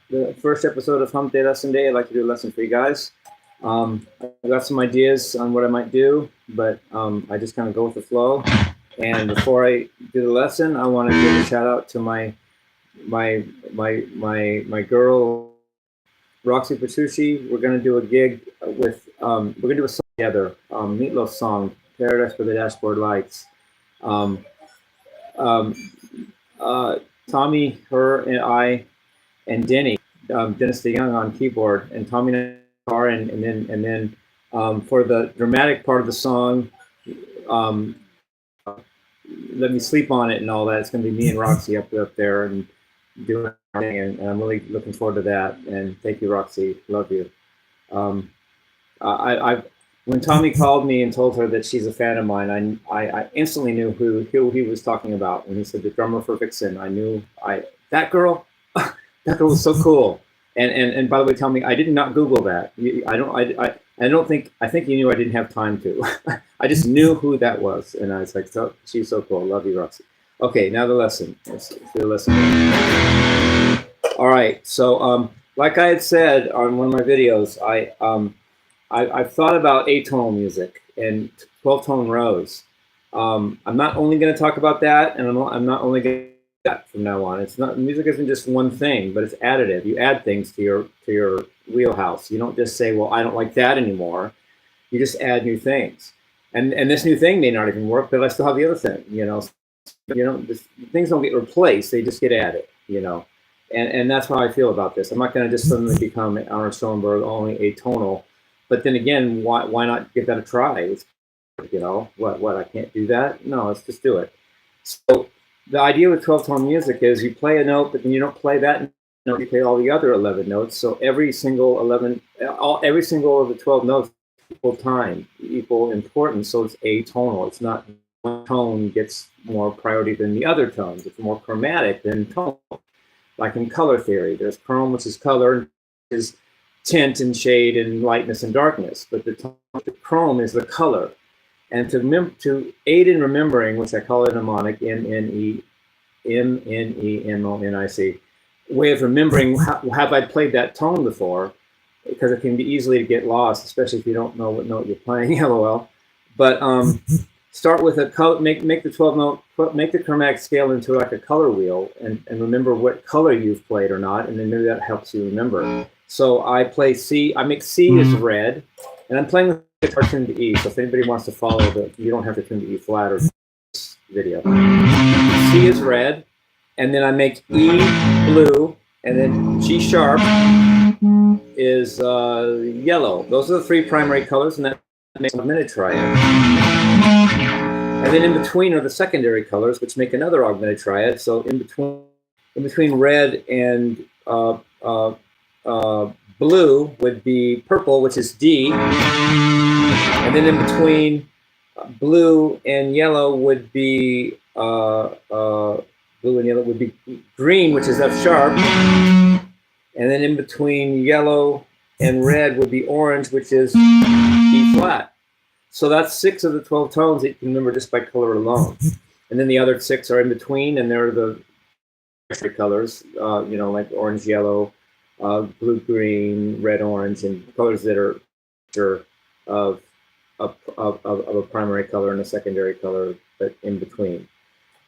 the first episode of Hump Day Lesson Day. I'd like to do a lesson for you guys. I've got some ideas on what I might do, but I just kind of go with the flow. And before I do the lesson, I want to give a shout out to my girl Roxy Petrucci. We're gonna do a gig with we're gonna do a song together, Meatloaf song, Paradise for the Dashboard Lights. Um, um, Tommy, her, and I, and Dennis DeYoung on keyboard, and Tommy and guitar, and then for the dramatic part of the song, um, Let Me Sleep on It and all that. It's going to be me and Roxy up there and doing everything, and I'm really looking forward to that. And thank you, Roxy. Love you. Um, I when Tommy called me and told her that she's a fan of mine, I instantly knew who he was talking about. When he said the drummer for Vixen, I knew that girl. That girl was so cool. And by the way, tell me, I did not Google that. I don't think, I think you knew I didn't have time to. I just knew who that was, and I was like, so she's so cool. Love you, Roxy. Okay, now the lesson. Let's do the lesson. All right. So, like I had said on one of my videos, I've thought about atonal music and 12-tone rows. I'm not only going to talk about that, and I'm not only going to that from now on. It's not, music isn't just one thing, but it's additive. You add things to your wheelhouse. You don't just say, well, I don't like that anymore. You just add new things. And this new thing may not even work, but I still have the other thing, things don't get replaced, they just get added, And that's how I feel about this. I'm not going to just suddenly become Arnold Schoenberg, only atonal. But then again, why not give that a try? It's, what, I can't do that? No, let's just do it. So the idea with 12-tone music is you play a note, but then you don't play that note, you play all the other 11 notes. So every single of the 12 notes equal time, equal importance. So it's atonal. It's not one tone gets more priority than the other tones. It's more chromatic than tone. Like in color theory, there's chrome, which is color, which is tint and shade and lightness and darkness. But the chrome is the color. And to aid in remembering, which I call it mnemonic, MNEMONIC, way of remembering, have I played that tone before? Because it can be easily to get lost, especially if you don't know what note you're playing, LOL. But start with a color, make the 12 note, make the chromatic scale into like a color wheel, and remember what color you've played or not, and then maybe that helps you remember. So I play C, I make C as red, and I'm playing with guitar tuned to E. So if anybody wants to follow you don't have to tune to E flat or video. C is red, and then I make E blue, and then G sharp is yellow. Those are the three primary colors, and that makes a augmented triad. And then in between are the secondary colors, which make another augmented triad. So in between red and blue would be purple, which is D. And then in between blue and yellow would be green, which is F sharp. And then in between yellow and red would be orange, which is E flat. So that's 6 of the 12 tones that you can remember just by color alone. And then the other 6 are in between, and they're the colors, like orange, yellow, blue, green, red, orange, and colors that are of a primary color and a secondary color, but in between.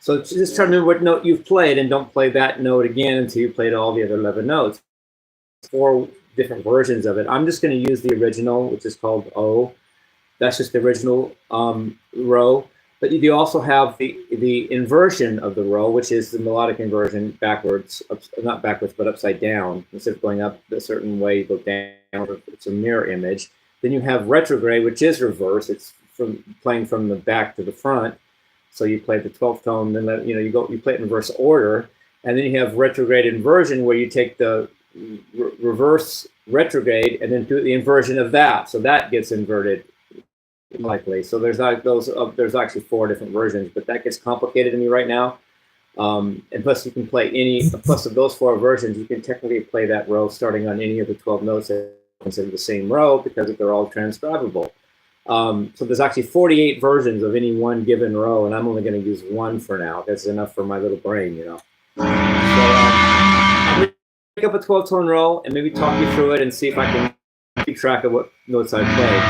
So just try to remember what note you've played, and don't play that note again until you played all the other 11 notes. 4 different versions of it. I'm just going to use the original, which is called O. That's just the original row. But you also have the inversion of the row, which is the melodic inversion backwards, not backwards, but upside down. Instead of going up a certain way, you go down. It's a mirror image. Then you have retrograde, which is reverse. It's playing from the back to the front. So you play the 12th tone, then you play it in reverse order, and then you have retrograde inversion, where you take the reverse retrograde and then do the inversion of that. So that gets inverted. Likely. So there's there's actually 4 different versions, but that gets complicated to me right now. And plus you can play plus of those 4 versions, you can technically play that row starting on any of the 12 notes that are considered the same row, because they're all transcribable. So there's actually 48 versions of any one given row, and I'm only going to use 1 for now. That's enough for my little brain, So up a 12-tone roll and maybe talk you through it and see if I can keep track of what notes I play.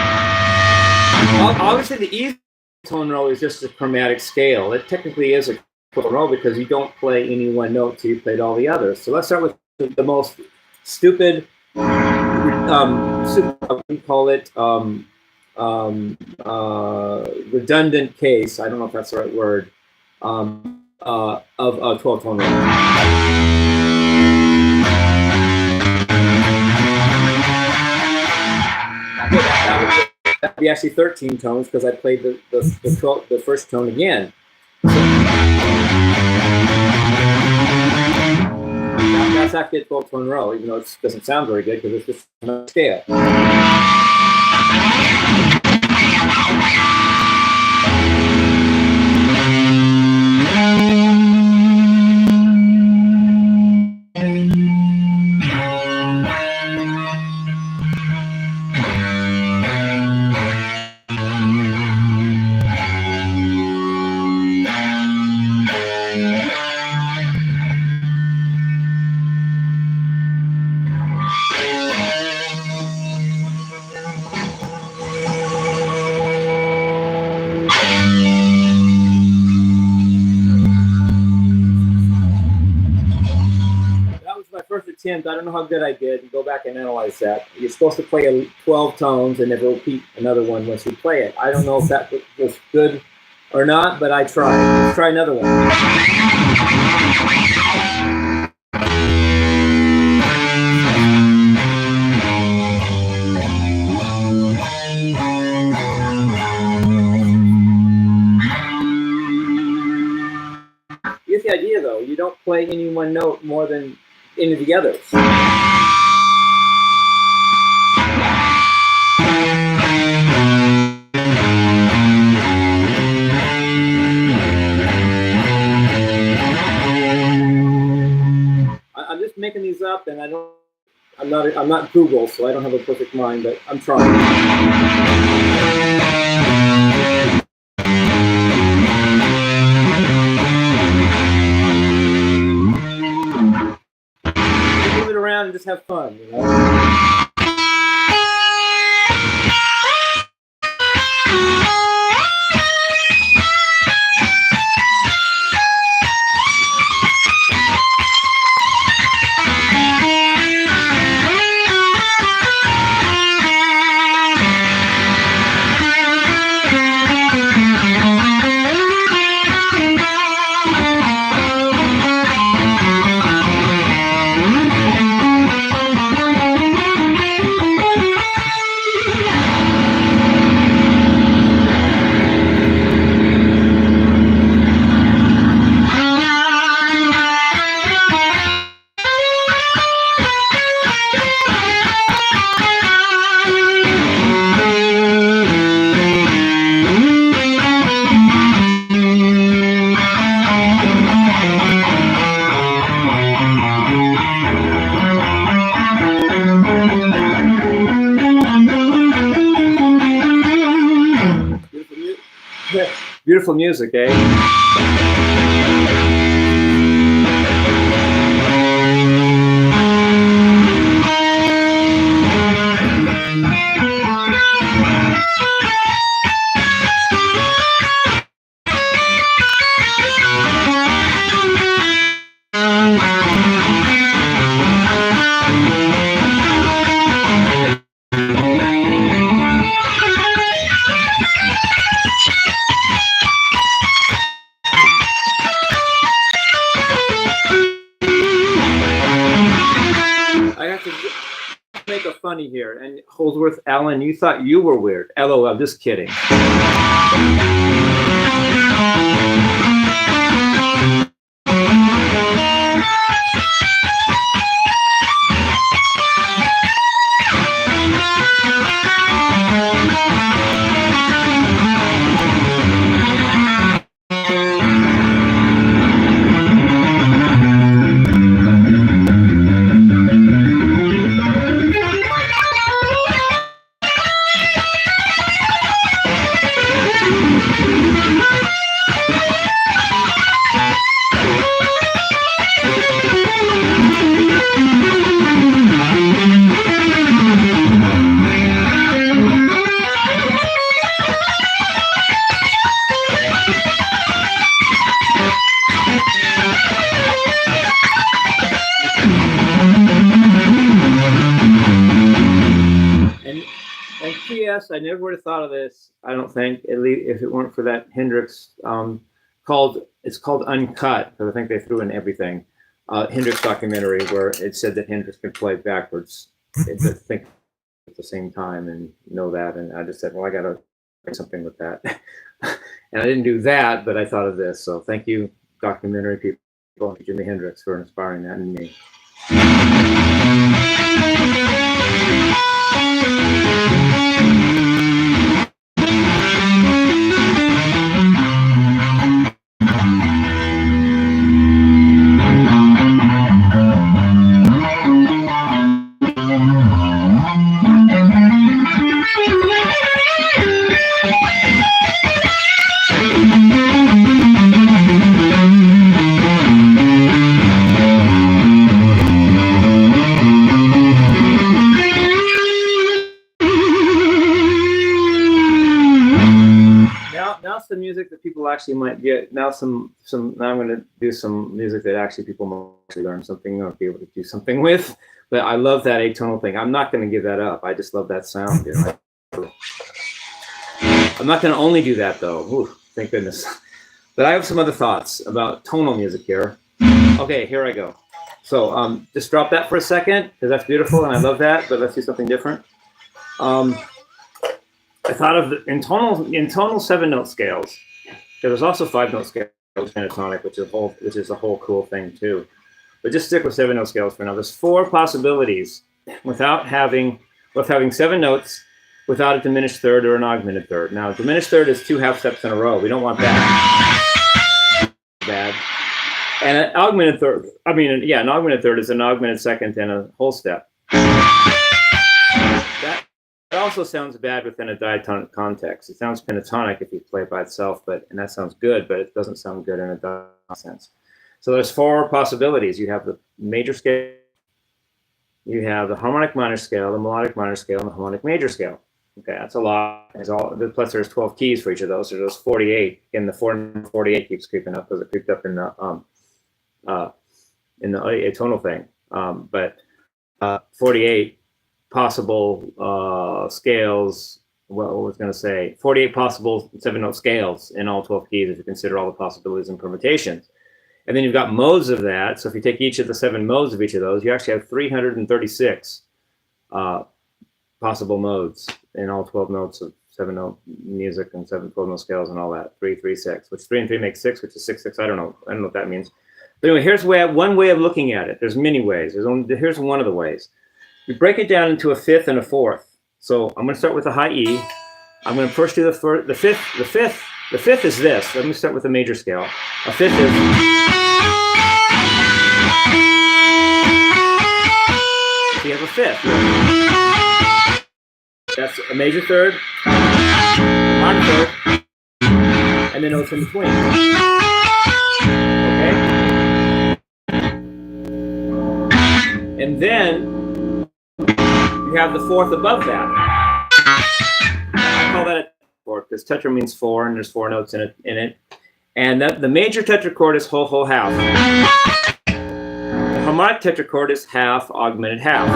Obviously, the easy tone roll is just a chromatic scale. It technically is a 12-tone roll because you don't play any one note till you played all the others. So let's start with the most stupid, we call it redundant case. I don't know if that's the right word, of a 12-tone roll. That would be actually 13 tones because I played the first tone again. That's actually a 12-tone roll, even though it doesn't sound very good because it's just a scale. I don't know how good I did. Go back and analyze that. You're supposed to play 12 tones and then repeat another one once you play it. I don't know if that was good or not, but I tried. Let's try another one. Here's the idea, though. You don't play any one note more than any of the others. I'm just making these up, and I'm not Google, so I don't have a perfect mind, but I'm trying. Around and just have fun, you know. Beautiful music, eh? Funny here, and Holdsworth Allen, you thought you were weird. LOL, just kidding. P.S. I never would have thought of this. I don't think, at least if it weren't for that Hendrix it's called Uncut, because I think they threw in everything. Hendrix documentary where it said that Hendrix could play backwards. I think at the same time and know that, and I just said, well, I got to do something with that. And I didn't do that, but I thought of this. So thank you, documentary people, Jimi Hendrix, for inspiring that in me. The music that people actually might get now. Now I'm going to do some music that actually people might actually learn something or be able to do something with. But I love that atonal thing. I'm not going to give that up. I just love that sound. You know? I'm not going to only do that though. Ooh, thank goodness. But I have some other thoughts about tonal music here. Okay, here I go. So just drop that for a second because that's beautiful and I love that. But let's do something different. I thought of in tonal 7-note scales. There's also 5-note scales, pentatonic, which is a whole cool thing too. But just stick with 7-note scales for now. There's 4 possibilities without having 7 notes, without a diminished third or an augmented third. Now, diminished third is 2 half steps in a row. We don't want that. Bad. And an augmented third. An augmented third is an augmented second and a whole step. It also sounds bad within a diatonic context. It sounds pentatonic if you play it by itself, and that sounds good, but it doesn't sound good in a diatonic sense. So there's 4 possibilities. You have the major scale, you have the harmonic minor scale, the melodic minor scale, and the harmonic major scale. Okay, that's a lot. Plus there's 12 keys for each of those. So there's 48, and the 448 keeps creeping up because it creeped up in the atonal thing. But 48 possible scales. Well, what was going to say 48 possible 7-note scales in all 12 keys if you consider all the possibilities and permutations. And then you've got modes of that. So if you take each of the 7 modes of each of those, you actually have 336 possible modes in all 12 notes of 7-note music and 12-note scales and all that. 3, 3, 6, which 3 and 3 makes 6, which is 6, 6. I don't know what that means. But anyway, here's one way of looking at it. There's many ways. Here's one of the ways. We break it down into a 5th and a 4th. So I'm going to start with a high E. I'm going to first do the 5th. The 5th is this. Let me start with a major scale. A 5th is. So you have a 5th. That's a major third, a minor third, and then notes in between. Okay. And then you have the 4th above that. I call that a tetrachord because tetra means 4, and there's 4 notes in it. And the major tetrachord is whole half. The harmonic tetrachord is half, augmented half.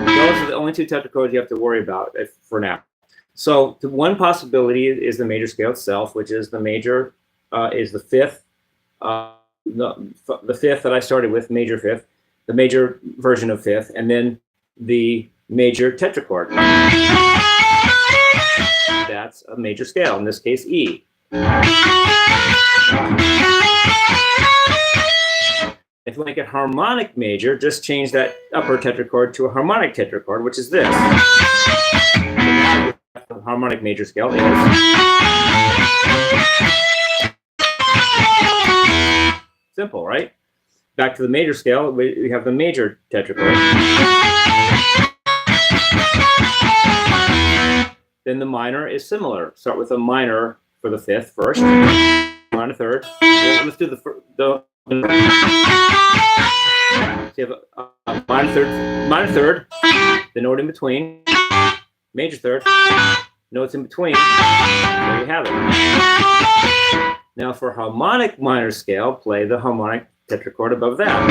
Those are the only 2 tetrachords you have to worry about for now. So the one possibility is the major scale itself, which is the major is the 5th, the 5th that I started with, major 5th, the major version of 5th, and then the major tetrachord. That's a major scale, in this case E. If you make it harmonic major, just change that upper tetrachord to a harmonic tetrachord, which is this. The harmonic major scale is. Simple, right? Back to the major scale, we have the major tetrachord. Then the minor is similar. Start with a minor for the 5th first, minor third. Well, let's do the so you have a minor third, the note in between, major third, notes in between. There you have it. Now for harmonic minor scale, play the harmonic tetrachord above that.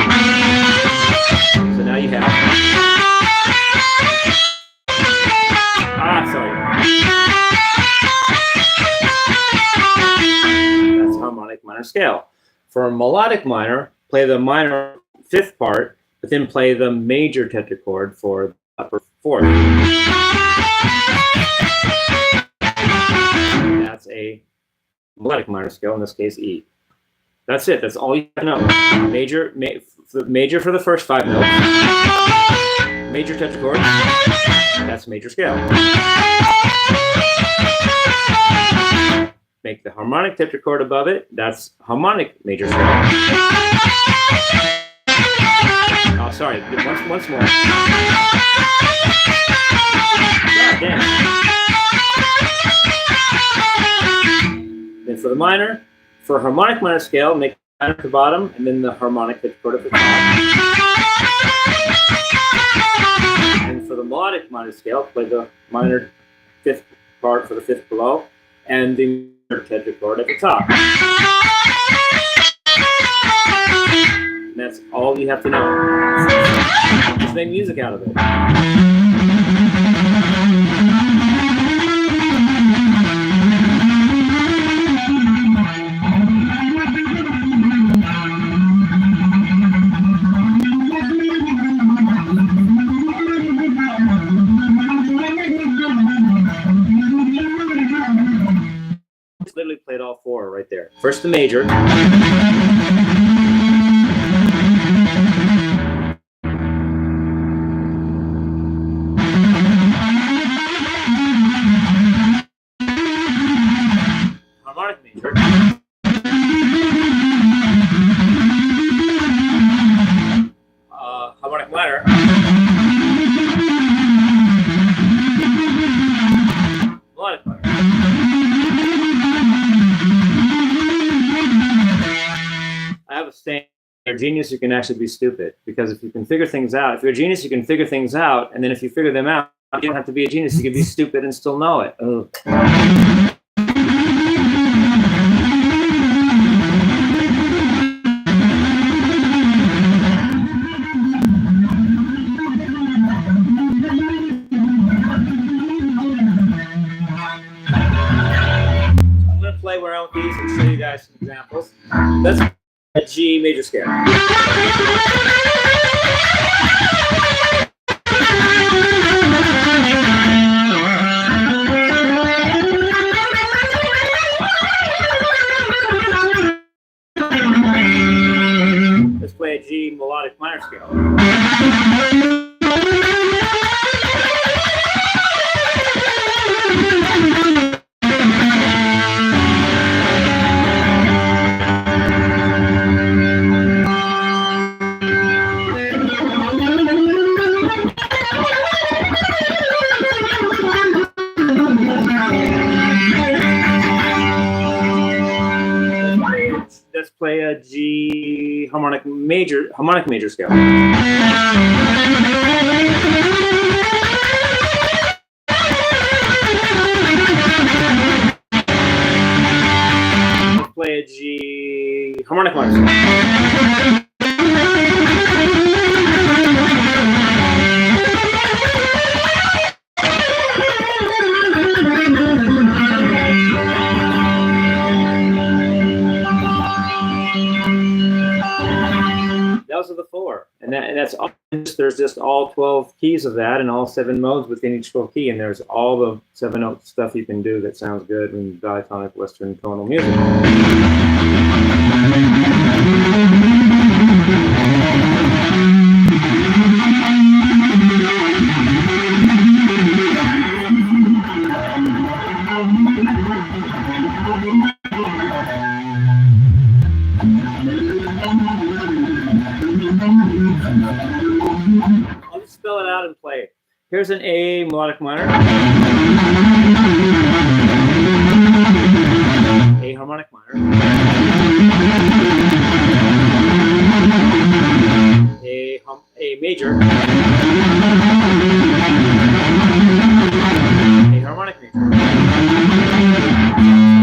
So now you have scale. For a melodic minor, play the minor fifth part, but then play the major tetrachord for the upper fourth. That's a melodic minor scale, in this case E. That's it. That's all you have to know. Major for the first 5 notes. Major tetrachord. That's major scale. Make the harmonic tetrachord above it. That's harmonic major scale. Oh, sorry. Once more. God damn. Then for the minor, for a harmonic minor scale, make the minor at the bottom and then the harmonic tetrachord at the top. And for the melodic minor scale, play the minor fifth part for the fifth below and the major tetrachord at the top. And that's all you have to know. Just make music out of it. Literally played all 4 right there. First the major. Harmonic major. Harmonic minor. Melodic minor. I have a saying, you're a genius, you can actually be stupid. Because if you can figure things out, if you're a genius, you can figure things out, and then if you figure them out, you don't have to be a genius, you can be stupid and still know it. Ugh. I'm going to play around with these and show you guys some examples. Let's a G major scale. Let's play a G melodic minor scale. Let's play a G harmonic major scale. Let's play a G harmonic minor scale. Those are the 4, and that's all. There's just all 12 keys of that, and all 7 modes within each 12 key, and there's all the 7-note stuff you can do that sounds good in diatonic Western tonal music. I'll just spell it out and play it. Here's an A melodic minor, A harmonic minor, A major, A harmonic major.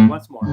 Once more.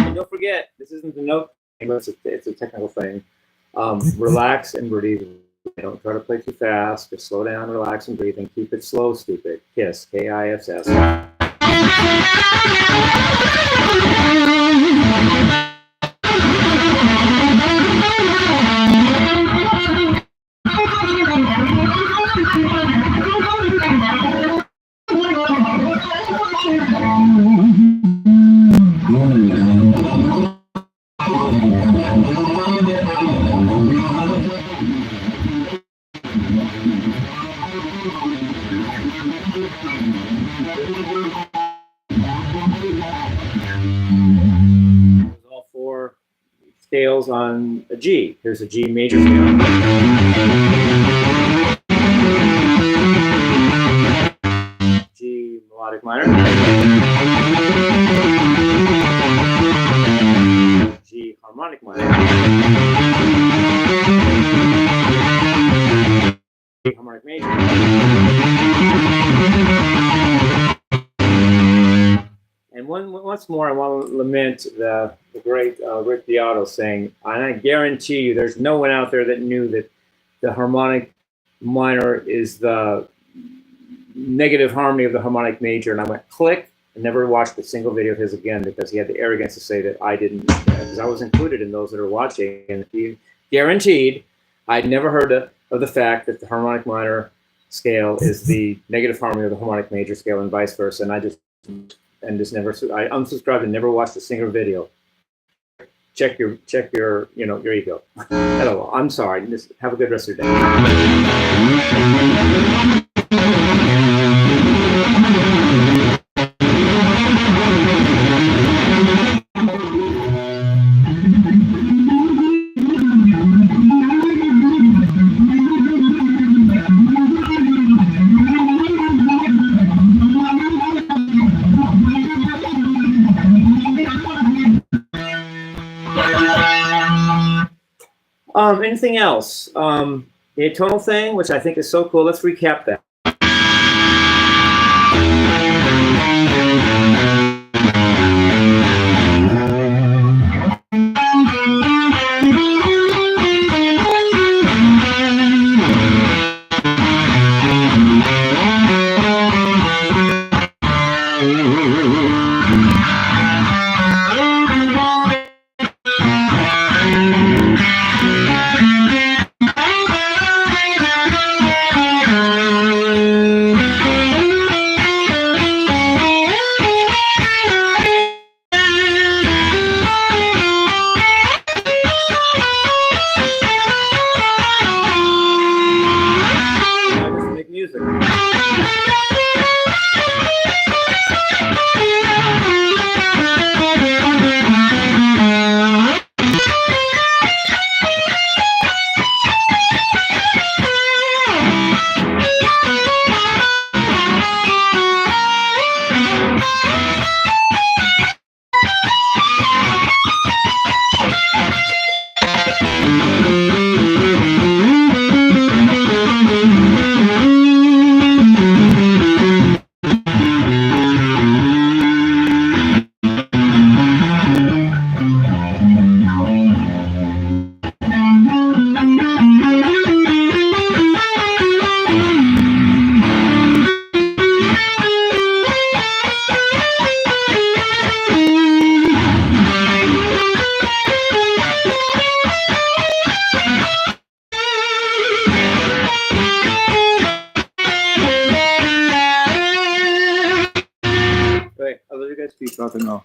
And don't forget, this isn't the note thing, but it's a technical thing. Relax and breathe. Don't try to play too fast. Just slow down, relax, and breathe, and keep it slow, stupid. KISS, K-I-S-S. All four scales on a G. Here's a G major scale. G melodic minor. G harmonic minor. G harmonic major. And once more, I want to lament the great Rick Beato saying, and I guarantee you there's no one out there that knew that the harmonic minor is the negative harmony of the harmonic major. And I went click and never watched a single video of his again because he had the arrogance to say that I didn't, because I was included in those that are watching. And he guaranteed I'd never heard of the fact that the harmonic minor scale is the negative harmony of the harmonic major scale and vice versa. And I just never, I unsubscribed and never watched a single video. Check your your ego. Hello, I'm sorry. Just have a good rest of your day. Anything else? The atonal thing, which I think is so cool. Let's recap that. Peace, nothing else.